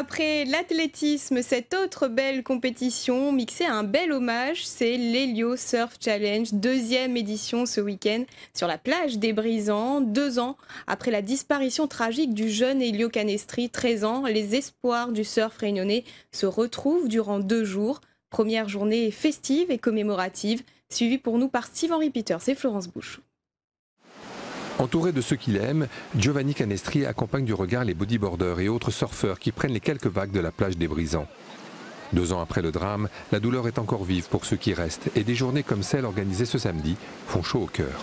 Après l'athlétisme, cette autre belle compétition mixée à un bel hommage, c'est l'Helio Surf Challenge, deuxième édition ce week-end sur la plage des Brisants. 2 ans après la disparition tragique du jeune Elio Canestri, 13 ans, les espoirs du surf réunionnais se retrouvent durant 2 jours. Première journée festive et commémorative, suivie pour nous par Steve-Henri Peters et Florence Bouchou. Entouré de ceux qu'il aime, Giovanni Canestri accompagne du regard les bodyboarders et autres surfeurs qui prennent les quelques vagues de la plage des Brisants. 2 ans après le drame, la douleur est encore vive pour ceux qui restent et des journées comme celle organisée ce samedi font chaud au cœur.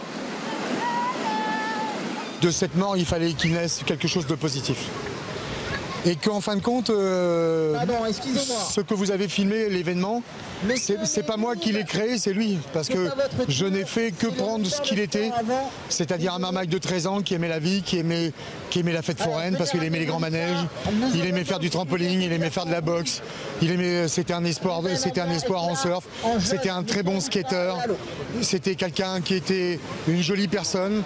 De cette mort, il fallait qu'il naisse quelque chose de positif. Et qu'en fin de compte, ce que vous avez filmé, l'événement, c'est pas moi qui l'ai créé, c'est lui. Parce que je n'ai fait que prendre ce qu'il était, c'est-à-dire un marmaille de 13 ans qui aimait la vie, qui aimait la fête foraine, parce qu'il aimait les grands manèges, il aimait faire du trampoline, il aimait faire de la boxe, c'était un espoir en surf, c'était un très bon skateur, c'était quelqu'un qui était une jolie personne.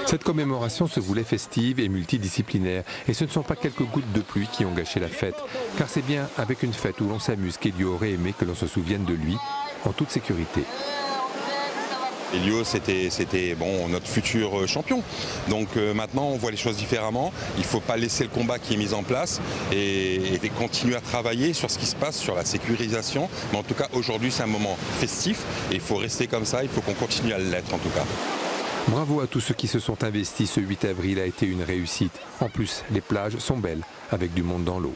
Cette commémoration se voulait festive et multidisciplinaire. Et ce ne sont pas quelques gouttes de pluie qui ont gâché la fête. Car c'est bien avec une fête où l'on s'amuse qu'Elio aurait aimé que l'on se souvienne de lui en toute sécurité. Elio, c'était notre futur champion. Donc maintenant, on voit les choses différemment. Il ne faut pas laisser le combat qui est mis en place et continuer à travailler sur ce qui se passe, sur la sécurisation. Mais en tout cas, aujourd'hui, c'est un moment festif et il faut rester comme ça. Il faut qu'on continue à l'être en tout cas. Bravo à tous ceux qui se sont investis. Ce 8 avril a été une réussite. En plus, les plages sont belles avec du monde dans l'eau.